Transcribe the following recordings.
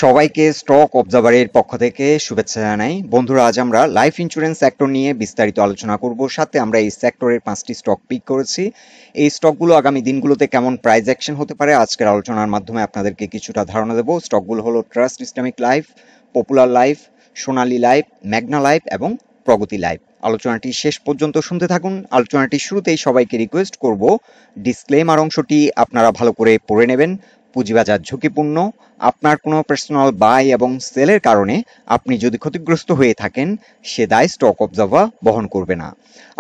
সবাইকে স্টক অবজারভারের পক্ষ থেকে শুভেচ্ছা জানাই। বন্ধুরা, আজ আমরা লাইফ ইন্স্যুরেন্স সেক্টর নিয়ে বিস্তারিত আলোচনা করব। সাথে আমরা এই সেক্টরের 5টি স্টক পিক করেছি। এই স্টকগুলো আগামী দিনগুলোতে কেমন প্রাইস অ্যাকশন হতে পারে আজকের আলোচনার মাধ্যমে আপনাদেরকে কিছুটা ধারণা দেব। স্টকগুলো হলো trust Islamic life, popular life, Sonali life, মেঘনা লাইফ এবং প্রগতি লাইফ। আলোচনাটি শেষ পর্যন্ত শুনতে থাকুন। আলোচনাটির শুরুতেই সবাইকে রিকোয়েস্ট করব ডিসক্লেমার অংশটি আপনারা ভালো করে পড়ে নেবেন। পুঁজিবাজার ঝুঁকিপূর্ণ। আপনার কোনো পার্সোনাল বাই এবং সেলের কারণে আপনি যদি ক্ষতিগ্রস্ত হয়ে থাকেন, সে দায় স্টক অবজারভার বহন করবে না।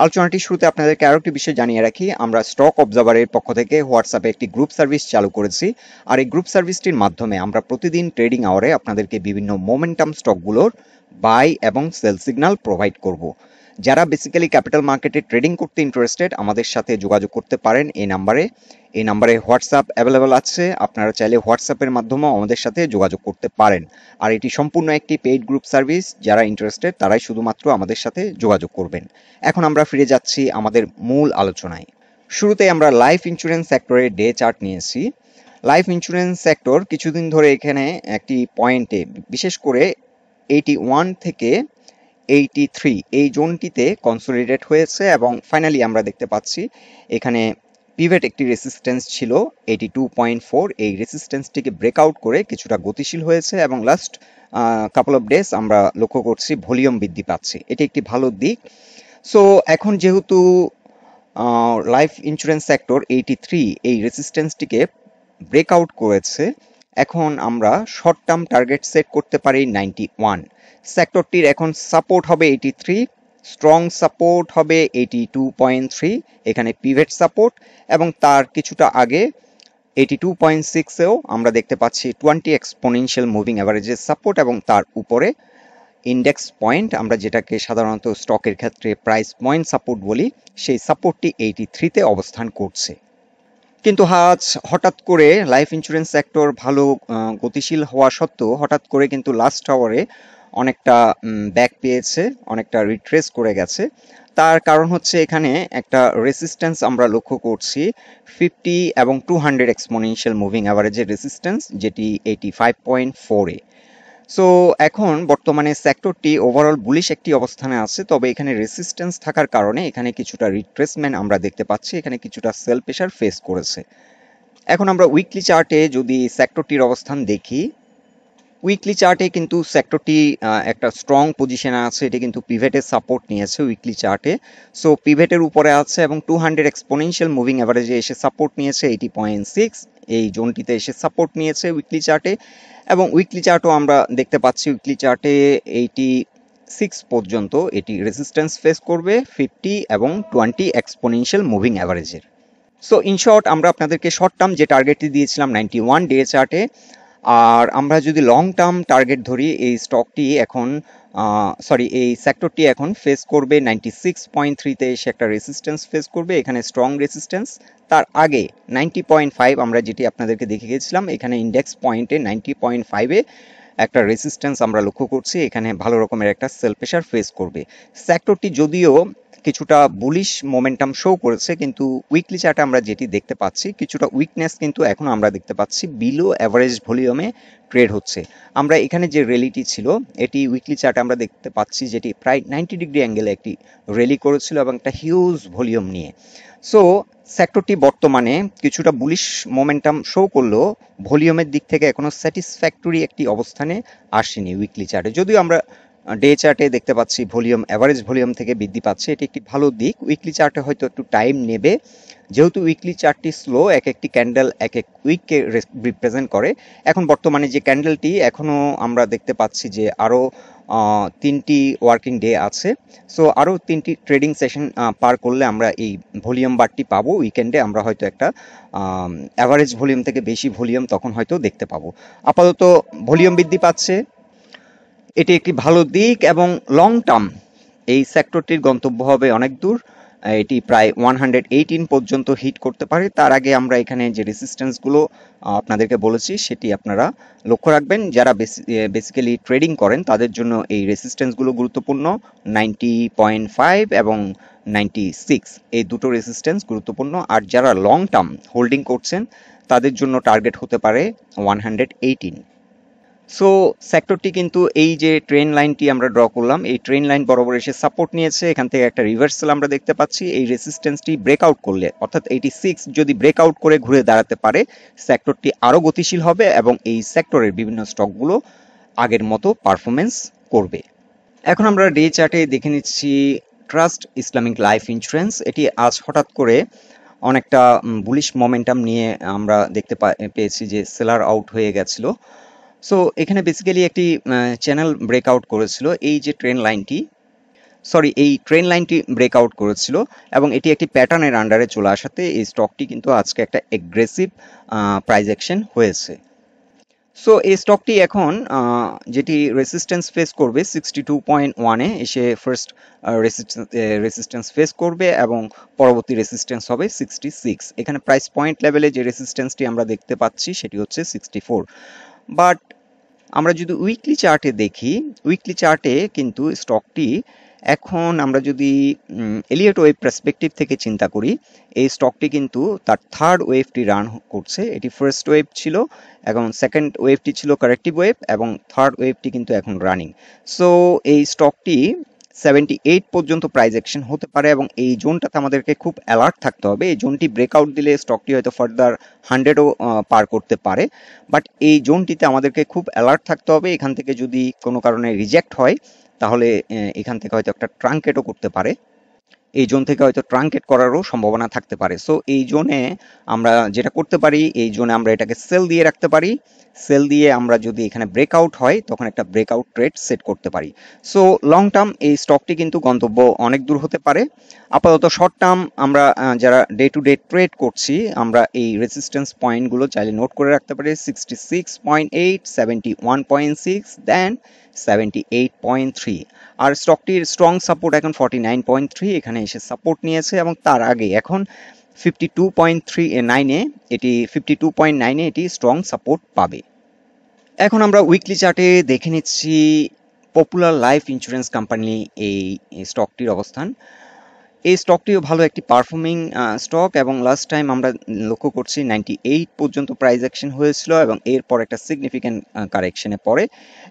আলোচনাটির শুরুতে আপনাদেরকে আরও একটি বিষয় জানিয়ে রাখি, আমরা স্টক অবজারভারের পক্ষ থেকে হোয়াটসঅ্যাপে একটি গ্রুপ সার্ভিস চালু করেছি। আর এই গ্রুপ সার্ভিসটির মাধ্যমে আমরা প্রতিদিন ট্রেডিং আওয়ারে আপনাদেরকে বিভিন্ন মোমেন্টাম স্টকগুলোর বাই এবং সেল সিগন্যাল প্রোভাইড করব। যারা বেসিক্যালি ক্যাপিটাল মার্কেটে ট্রেডিং করতে ইন্টারেস্টেড, আমাদের সাথে যোগাযোগ করতে পারেন এই নাম্বারে হোয়াটসঅ্যাপ অ্যাভেলেবল আছে। আপনারা চাইলে হোয়াটসঅ্যাপের মাধ্যমেও আমাদের সাথে যোগাযোগ করতে পারেন। আর এটি সম্পূর্ণ একটি পেইড গ্রুপ সার্ভিস। যারা ইন্টারেস্টেড তারাই শুধুমাত্র আমাদের সাথে যোগাযোগ করবেন। এখন আমরা ফিরে যাচ্ছি আমাদের মূল আলোচনায়। শুরুতে আমরা লাইফ ইন্স্যুরেন্স সেক্টরের ডে চার্ট নিয়েছি। লাইফ ইন্স্যুরেন্স সেক্টর কিছুদিন ধরে এখানে একটি পয়েন্টে, বিশেষ করে 81 থেকে 83 এই জোনটিতে কনসোলিডেট হয়েছে এবং ফাইনালি আমরা দেখতে পাচ্ছি এখানে পিভট একটি রেসিস্ট্যান্স ছিল 82.4। এই রেসিস্ট্যান্সটিকে ব্রেকআউট করে কিছুটা গতিশীল হয়েছে এবং লাস্ট কাপল অফ ডেজ আমরা লক্ষ্য করছি ভলিউম বৃদ্ধি পাচ্ছে। এটি একটি ভালো দিক। সো এখন যেহেতু লাইফ ইন্স্যুরেন্স সেক্টর 83 এই রেসিস্ট্যান্সটিকে ব্রেকআউট করেছে, এখন আমরা শর্ট টার্ম টার্গেট সেট করতে পারি 91। সেক্টরটির এখন সাপোর্ট হবে 83, স্ট্রং সাপোর্ট হবে 82.3, এখানে পিভট সাপোর্ট, এবং তার কিছুটা আগে 82.6এও আমরা দেখতে পাচ্ছি 20 এক্সপোনেনশিয়াল মুভিং অ্যাভারেজের সাপোর্ট, এবং তার উপরে ইন্ডেক্স পয়েন্ট, আমরা যেটাকে সাধারণত স্টকের ক্ষেত্রে প্রাইস পয়েন্ট সাপোর্ট বলি, সেই সাপোর্টটি 83তে অবস্থান করছে। কিন্তু আজ হঠাৎ করে লাইফ ইন্স্যুরেন্স সেক্টর ভালো গতিশীল হওয়া সত্ত্বেও হঠাৎ করে কিন্তু লাস্ট আওয়ারে অনেকটা ব্যাক পেয়েছে, অনেকটা রিট্রেস করে গেছে। তার কারণ হচ্ছে এখানে একটা রেসিস্ট্যান্স আমরা লক্ষ্য করছি 50 এবং 200 এক্সপোনেনশিয়াল মুভিং অ্যাভারেজের রেসিস্ট্যান্স, যেটি 85.4-এ। সো এখন বর্তমানে সেক্টরটি ওভারঅল বুলিশ একটি অবস্থানে আছে, তবে এখানে রেসিস্ট্যান্স থাকার কারণে এখানে কিছুটা রিট্রেসমেন্ট আমরা দেখতে পাচ্ছি, এখানে কিছুটা সেল প্রেশার ফেস করেছে। এখন আমরা উইকলি চার্টে যদি সেক্টরটির অবস্থান দেখি, উইকলি চার্টে কিন্তু সেক্টরটি একটা স্ট্রং পজিশনে আছে। এটি কিন্তু পিভটের সাপোর্ট নিয়েছে উইকলি চার্টে। সো পিভটের উপরে আছে এবং 200 এক্সপোনেনশিয়াল মুভিং অ্যাভারেজে এসে সাপোর্ট নিয়েছে 80.6, এই জোনটিতে এসে সাপোর্ট নিয়েছে উইকলি চার্টে। এবং উইকলি চার্টও আমরা দেখতে পাচ্ছি উইকলি চার্টে 86 পর্যন্ত এটি রেজিস্ট্যান্স ফেস করবে 50 এবং 20 এক্সপোনেনশিয়াল মুভিং অ্যাভারেজের। সো ইন শর্ট, আমরা আপনাদেরকে শর্ট টার্ম যে টার্গেটটি দিয়েছিলাম 91 ডে চার্টে, আর আমরা যদি লং টার্ম টার্গেট ধরি, এই স্টকটি এখন এই সেক্টরটি এখন ফেস করবে 96.3তে এসে একটা রেসিস্ট্যান্স ফেস করবে, এখানে স্ট্রং রেসিস্ট্যান্স। তার আগে 90.5 আমরা যেটি আপনাদেরকে দেখে গেছিলাম, এখানে ইন্ডেক্স পয়েন্টে 90.5-এ একটা রেসিস্ট্যান্স আমরা লক্ষ্য করছি, এখানে ভালো রকমের একটা সেল প্রেশার ফেস করবে। সেক্টরটি যদিও কিছুটা বুলিশ মোমেন্টাম শো করেছে, কিন্তু উইকলি চার্টে আমরা যেটি দেখতে পাচ্ছি কিছুটা উইকনেস কিন্তু এখন আমরা দেখতে পাচ্ছি, বিলো অ্যাভারেজ ভলিউমে ট্রেড হচ্ছে। আমরা এখানে যে র্যালিটি ছিল এটি উইকলি চার্টে আমরা দেখতে পাচ্ছি, যেটি প্রায় 90 ডিগ্রি অ্যাঙ্গেলে একটি র্যালি করেছিল এবং একটা হিউজ ভলিউম নিয়ে। সো সেক্টরটি বর্তমানে কিছুটা বুলিশ মোমেন্টাম শো করলেও ভলিউমের দিক থেকে এখনো স্যাটিসফ্যাক্টরি একটি অবস্থানে আসেনি উইকলি চার্টে। যদিও আমরা ডে চার্টে দেখতে পাচ্ছি ভলিউম অ্যাভারেজ ভলিউম থেকে বৃদ্ধি পাচ্ছে, এটি একটি ভালো দিক। উইকলি চার্টে হয়তো একটু টাইম নেবে, যেহেতু উইকলি চার্টটি স্লো, এক একটি ক্যান্ডেল এক এক উইককে রিপ্রেজেন্ট করে। এখন বর্তমানে যে ক্যান্ডেলটি এখনও আমরা দেখতে পাচ্ছি যে আরও 3টি ওয়ার্কিং ডে আছে। সো আরও 3টি ট্রেডিং সেশন পার করলে আমরা এই ভলিউম বারটি পাবো। উইকেন্ডে আমরা হয়তো একটা অ্যাভারেজ ভলিউম থেকে বেশি ভলিউম তখন হয়তো দেখতে পাবো। আপাতত ভলিউম বৃদ্ধি পাচ্ছে, এটি একটি ভালো দিক, এবং লং টার্ম এই সেক্টরটির গন্তব্য হবে অনেক দূর। এটি প্রায় 118 পর্যন্ত হিট করতে পারে। তার আগে আমরা এখানে যে রেসিস্ট্যান্সগুলো আপনাদেরকে বলেছি সেটি আপনারা লক্ষ্য রাখবেন। যারা বেসিক্যালি ট্রেডিং করেন তাদের জন্য এই রেসিস্ট্যান্সগুলো গুরুত্বপূর্ণ, 90.5 এবং 96, এই দুটো রেসিস্ট্যান্স গুরুত্বপূর্ণ। আর যারা লং টার্ম হোল্ডিং করছেন তাদের জন্য টার্গেট হতে পারে 118। সো সেক্টরটি কিন্তু এই যে ট্রেন লাইনটি আমরা ড্র করলাম, এই ট্রেন লাইন বরাবর এসে সাপোর্ট নিয়েছে, এখান থেকে একটা রিভার্সাল আমরা দেখতে পাচ্ছি। এই রেসিস্ট্যান্সটি ব্রেকআউট করলে অর্থাৎ 86 যদি ব্রেকআউট করে ঘুরে দাঁড়াতে পারে, সেক্টরটি আরও গতিশীল হবে এবং এই সেক্টরের বিভিন্ন স্টকগুলো আগের মতো পারফরমেন্স করবে। এখন আমরা ডে চার্টে দেখে নিচ্ছি ট্রাস্ট ইসলামিক লাইফ ইন্স্যুরেন্স। এটি আজ হঠাৎ করে অনেকটা বুলিশ মোমেন্টাম নিয়ে আমরা দেখতে পেয়েছি যে সেলার আউট হয়ে গেছিল। সো এখানে বেসিক্যালি একটি চ্যানেল ব্রেকআউট করেছিল, এই যে ট্রেন লাইনটি ব্রেকআউট করেছিল এবং এটি একটি প্যাটার্নের আন্ডারে চলে আসাতে এই স্টকটি কিন্তু আজকে একটা এগ্রেসিভ প্রাইস অ্যাকশন হয়েছে। সো এই স্টকটি এখন যেটি রেসিস্ট্যান্স ফেস করবে 62.1-এ এসে ফার্স্ট রেসিস্ট্যান্স ফেস করবে এবং পরবর্তী রেসিস্ট্যান্স হবে 66। এখানে প্রাইস পয়েন্ট লেভেলে যে রেসিস্ট্যান্সটি আমরা দেখতে পাচ্ছি সেটি হচ্ছে 64। বাট আমরা যদি উইকলি চার্টে দেখি, উইকলি চার্টে কিন্তু স্টকটি এখন আমরা যদি এলিয়ট ওয়েভ পার্সপেক্টিভ থেকে চিন্তা করি, এই স্টকটি কিন্তু তার থার্ড ওয়েভটি রান করছে। এটি ফার্স্ট ওয়েভ ছিল এবং সেকেন্ড ওয়েভটি ছিল কারেক্টিভ ওয়েভ এবং থার্ড ওয়েভটি কিন্তু এখন রানিং। সো এই স্টকটি 78 পর্যন্ত প্রাইস অ্যাকশন হতে পারে এবং এই জোনটাতে আমাদেরকে খুব অ্যালার্ট থাকতে হবে। এই জোনটি ব্রেকআউট দিলে স্টকটি হয়তো ফার্দার 100ও পার করতে পারে, বাট এই জোনটিতে আমাদেরকে খুব অ্যালার্ট থাকতে হবে। এখান থেকে যদি কোনো কারণে রিজেক্ট হয় তাহলে এখান থেকে হয়তো একটা ট্রাঙ্কেটও করতে পারে, এই জোন থেকে হয়তো ট্রাঙ্কেট করারও সম্ভাবনা থাকতে পারে। সো এই জোনে আমরা যেটা করতে পারি, এই জোনে আমরা এটাকে সেল দিয়ে রাখতে পারি। সেল দিয়ে আমরা যদি এখানে ব্রেকআউট হয় তখন একটা ব্রেকআউট ট্রেড সেট করতে পারি। সো লং টার্ম এই স্টকটি কিন্তু গন্তব্য অনেক দূর হতে পারে। আপাতত শর্ট টার্ম আমরা যারা ডে টু ডে ট্রেড করছি, আমরা এই রেজিস্ট্যান্স পয়েন্টগুলো চাইলে নোট করে রাখতে পারি। 66.8, 71.6, দেন 78.3। আর স্টকটির স্ট্রং সাপোর্ট এখন 49.3, এখানে এসে সাপোর্ট নিয়েছে এবং তার আগে এখন 52.9-এ এটি স্ট্রং সাপোর্ট পাবে। এখন আমরা উইকলি চার্টে দেখে নিচ্ছি পপুলার লাইফ ইন্স্যুরেন্স কোম্পানি এই স্টকটির অবস্থান। এই স্টকটিও ভালো একটি পারফর্মিং স্টক এবং লাস্ট টাইম আমরা লক্ষ্য করছি 98 পর্যন্ত প্রাইস অ্যাকশন হয়েছিল এবং এরপর একটা সিগনিফিক্যান্ট কারেকশনে পড়ে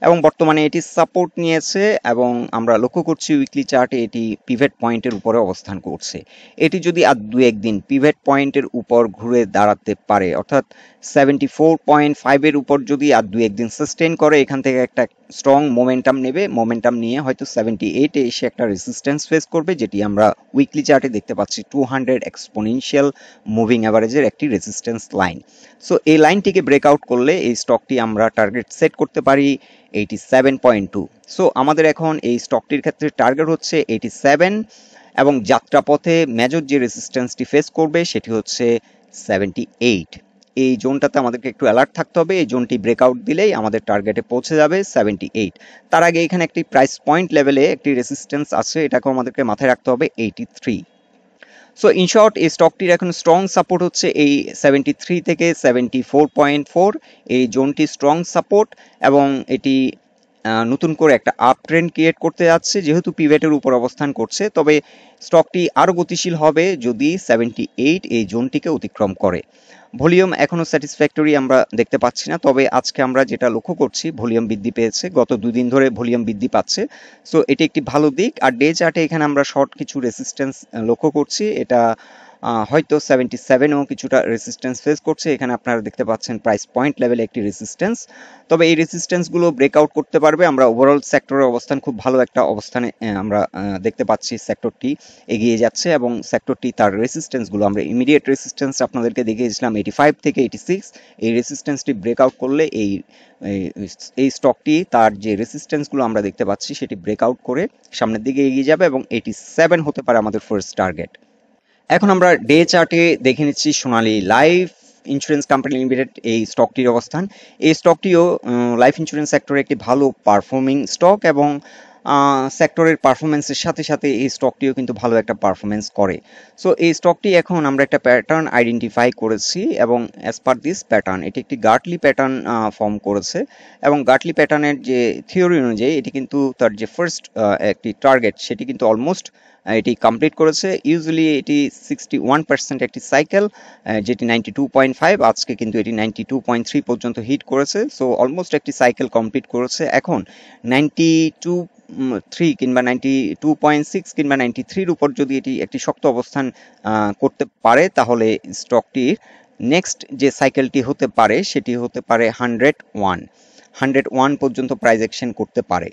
এবং বর্তমানে এটি সাপোর্ট নিয়েছে এবং আমরা লক্ষ্য করছি উইকলি চার্টে এটি পিভট পয়েন্টের উপরে অবস্থান করছে। এটি যদি আর দু একদিন পিভট পয়েন্টের উপর ঘুরে দাঁড়াতে পারে, অর্থাৎ 74.5-এর উপর যদি আর দু একদিন সাস্টেইন করে, এখান থেকে একটা স্ট্রং মোমেন্টাম নেবে, মোমেন্টাম নিয়ে হয়তো 78-এ এসে একটা রেজিস্ট্যান্স ফেস করবে, যেটি আমরা উইকলি চার্টে দেখতে পাচ্ছি 200 এক্সপোনেনশিয়াল মুভিং অ্যাভারেজের একটি রেজিস্ট্যান্স লাইন। সো এই লাইনটিকে ব্রেকআউট করলে এই স্টকটি আমরা টার্গেট সেট করতে পারি 87.2। সো আমাদের এখন এই স্টকটির ক্ষেত্রে টার্গেট হচ্ছে 87 এবং যাত্রাপথে মেজর যে রেজিস্ট্যান্সটি ফেস করবে সেটি হচ্ছে 78। এই জোনটাতে আমাদেরকে একটু অ্যালার্ট থাকতে হবে। এই জোনটি ব্রেকআউট দিলেই আমাদের টার্গেটে পৌঁছে যাবে 78। তার আগে এখানে একটি প্রাইস পয়েন্ট লেভেলে একটি রেজিস্ট্যান্স আছে, এটাকেও আমাদেরকে মাথায় রাখতে হবে 83। সো ইন শর্ট এই স্টকটির এখন স্ট্রং সাপোর্ট হচ্ছে এই 73 থেকে 74.4, এই জোনটি স্ট্রং সাপোর্ট এবং এটি নতুন করে একটা আপ ট্রেন্ড ক্রিয়েট করতে যাচ্ছে যেহেতু পিভটের উপর অবস্থান করছে। তবে স্টকটি আরও গতিশীল হবে যদি 78 এই জোনটিকে অতিক্রম করে। ভলিউম এখনো স্যাটিসফ্যাক্টরি আমরা দেখতে পাচ্ছি না, তবে আজকে আমরা যেটা লক্ষ্য করছি ভলিউম বৃদ্ধি পেয়েছে, গত দুদিন ধরে ভলিউম বৃদ্ধি পাচ্ছে। সো এটি একটি ভালো দিক। আর ডে চার্টে এখানে আমরা শর্ট কিছু রেসিস্ট্যান্স লক্ষ্য করছি, এটা হয়তো 77ও কিছুটা রেসিস্ট্যান্স ফেস করছে। এখানে আপনারা দেখতে পাচ্ছেন প্রাইস পয়েন্ট লেভেলে একটি রেসিস্ট্যান্স, তবে এই রেসিস্ট্যান্সগুলো ব্রেকআউট করতে পারবে। আমরা ওভারঅল সেক্টরের অবস্থান খুব ভালো একটা অবস্থানে আমরা দেখতে পাচ্ছি, সেক্টরটি এগিয়ে যাচ্ছে এবং সেক্টরটি তার রেসিস্ট্যান্সগুলো আমরা ইমিডিয়েট রেসিস্ট্যান্স আপনাদেরকে দেখিয়েছিলাম 85 থেকে 86। এই রেসিস্ট্যান্সটি ব্রেকআউট করলে এই স্টকটি তার যে রেসিস্ট্যান্সগুলো আমরা দেখতে পাচ্ছি সেটি ব্রেকআউট করে সামনের দিকে এগিয়ে যাবে এবং 87 হতে পারে আমাদের ফার্স্ট টার্গেট। এখন আমরা ডে চার্টে দেখে নিচ্ছি সোনালী লাইফ ইন্স্যুরেন্স কোম্পানি লিমিটেড এই স্টকটির অবস্থান। এই স্টকটিও লাইফ ইন্স্যুরেন্স সেক্টরে একটি ভালো পারফর্মিং স্টক এবং সেক্টরের পারফরমেন্সের সাথে সাথে এই স্টকটিও কিন্তু ভালো একটা পারফরমেন্স করে। সো এই স্টকটি এখন আমরা একটা প্যাটার্ন আইডেন্টিফাই করেছি এবং অ্যাজ পার দিস প্যাটার্ন এটি একটি গার্টলি প্যাটার্ন ফর্ম করেছে এবং গার্টলি প্যাটার্নের যে থিওরি অনুযায়ী এটি কিন্তু তার যে ফার্স্ট একটি টার্গেট সেটি কিন্তু অলমোস্ট এটি কমপ্লিট করেছে। ইউজুয়ালি এটি 61% একটি সাইকেল, যেটি 92.5, আজকে কিন্তু এটি 92.3 পর্যন্ত হিট করেছে। সো অলমোস্ট একটি সাইকেল কমপ্লিট করেছে। এখন 92.3 কিংবা 92.6 কিংবা 93-র উপর যদি এটি একটি শক্ত অবস্থান করতে পারে তাহলে স্টকটির নেক্সট যে সাইকেলটি হতে পারে সেটি হতে পারে 101 পর্যন্ত প্রাইস অ্যাকশন করতে পারে।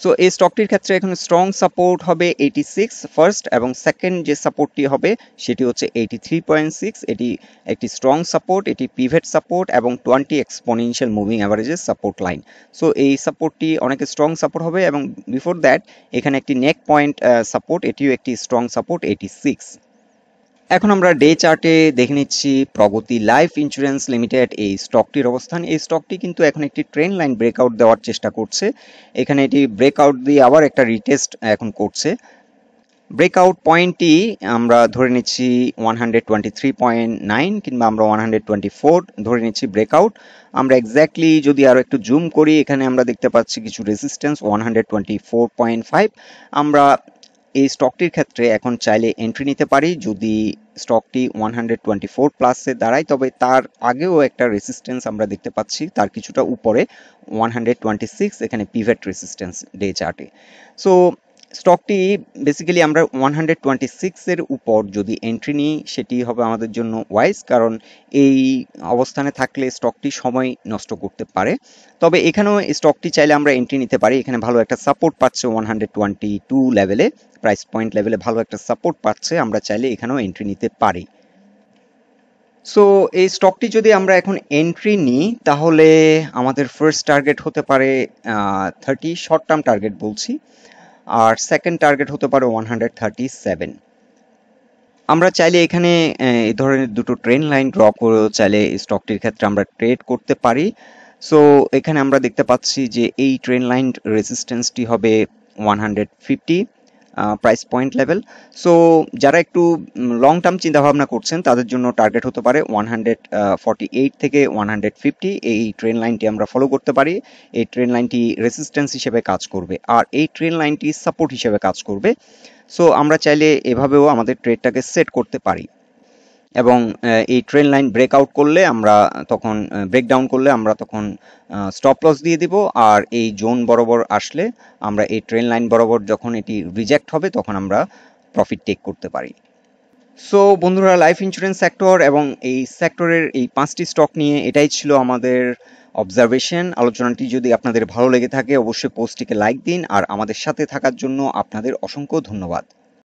সো এই স্টকটির ক্ষেত্রে এখন স্ট্রং সাপোর্ট হবে 86 ফার্স্ট এবং সেকেন্ড যে সাপোর্টটি হবে সেটি হচ্ছে 83.6। এটি একটি স্ট্রং সাপোর্ট, এটি পিভট সাপোর্ট এবং 20 এক্সপোনেনশিয়াল মুভিং অ্যাভারেজের সাপোর্ট লাইন। সো এই সাপোর্টটি অনেক স্ট্রং সাপোর্ট হবে এবং বিফোর দ্যাট এখানে একটি নেক পয়েন্ট সাপোর্ট, এটিও একটি স্ট্রং সাপোর্ট 86। এখন আমরা ডে চার্টে দেখে নিচ্ছি প্রগতি লাইফ ইন্স্যুরেন্স লিমিটেড এই স্টকটির অবস্থান। এই স্টকটি কিন্তু এখন একটি ট্রেন্ড লাইন ব্রেকআউট দেওয়ার চেষ্টা করছে। এখানে এটি ব্রেকআউট দিয়ে আবার একটা রিটেস্ট এখন করছে। ব্রেকআউট পয়েন্টটি আমরা ধরে নিচ্ছি 123.9 কিংবা আমরা 124 ধরে নিচ্ছি ব্রেকআউট। আমরা এক্স্যাক্টলি যদি আরো একটু জুম করি এখানে আমরা দেখতে পাচ্ছি কিছু রেজিস্ট্যান্স 124.5। আমরা এই স্টকটির ক্ষেত্রে এখন চাইলে এন্ট্রি নিতে পারি যদি স্টকটি 124 প্লাসে দাঁড়ায়, তবে তার আগেও একটা রেজিস্ট্যান্স আমরা দেখতে পাচ্ছি তার কিছুটা উপরে 126, এখানে পিভট রেজিস্ট্যান্স ডে চার্টে। সো স্টকটি বেসিক্যালি আমরা 126 এর উপর যদি এন্ট্রি নিই সেটি হবে আমাদের জন্য ওয়াইজ, কারণ এই অবস্থানে থাকলে স্টকটি সময় নষ্ট করতে পারে। তবে এখানেও স্টকটি চাইলে আমরা এন্ট্রি নিতে পারি, এখানে ভালো একটা সাপোর্ট পাচ্ছে 122 লেভেলে, প্রাইস পয়েন্ট লেভেলে ভালো একটা সাপোর্ট পাচ্ছে, আমরা চাইলে এখানেও এন্ট্রি নিতে পারি। সো এই স্টকটি যদি আমরা এখন এন্ট্রি নিই তাহলে আমাদের ফার্স্ট টার্গেট হতে পারে 30, শর্ট টার্ম টার্গেট বলছি, আর সেকেন্ড টার্গেট হতে পারে 137। আমরা চাইলে এখানে এই ধরনের দুটো ট্রেন্ড লাইন ড্র করে চাইলে স্টকটির ক্ষেত্রে আমরা ট্রেড করতে পারি। সো এখানে আমরা দেখতে পাচ্ছি যে এই ট্রেন্ড লাইন রেজিস্ট্যান্সটি হবে 150 প্রাইস পয়েন্ট লেভেল। সো যারা একটু লং টার্ম চিন্তা ভাবনা করছেন তাদের জন্য টার্গেট হতে পারে 148 থেকে 150। এই ট্রেন্ড লাইনটি আমরা ফলো করতে পারি, এই ট্রেন্ড লাইনটি রেজিস্ট্যান্স হিসেবে কাজ করবে আর এই ট্রেন্ড লাইনটি সাপোর্ট হিসেবে কাজ করবে। সো আমরা চাইলে এভাবেও আমাদের ট্রেডটাকে সেট করতে পারি এবং এই ট্রেন্ড লাইন ব্রেকআউট করলে আমরা তখন ব্রেকডাউন করলে আমরা তখন স্টপ লস দিয়ে দিব, আর এই জোন বরাবর আসলে আমরা এই ট্রেন্ড লাইন বরাবর যখন এটি রিজেক্ট হবে তখন আমরা প্রফিট টেক করতে পারি। সো বন্ধুরা, লাইফ ইন্স্যুরেন্স সেক্টর এবং এই সেক্টরের এই 5টি স্টক নিয়ে এটাই ছিল আমাদের অবজারভেশন। আলোচনাটি যদি আপনাদের ভালো লেগে থাকে অবশ্যই পোস্টটিকে লাইক দিন আর আমাদের সাথে থাকার জন্য আপনাদের অসংখ্য ধন্যবাদ।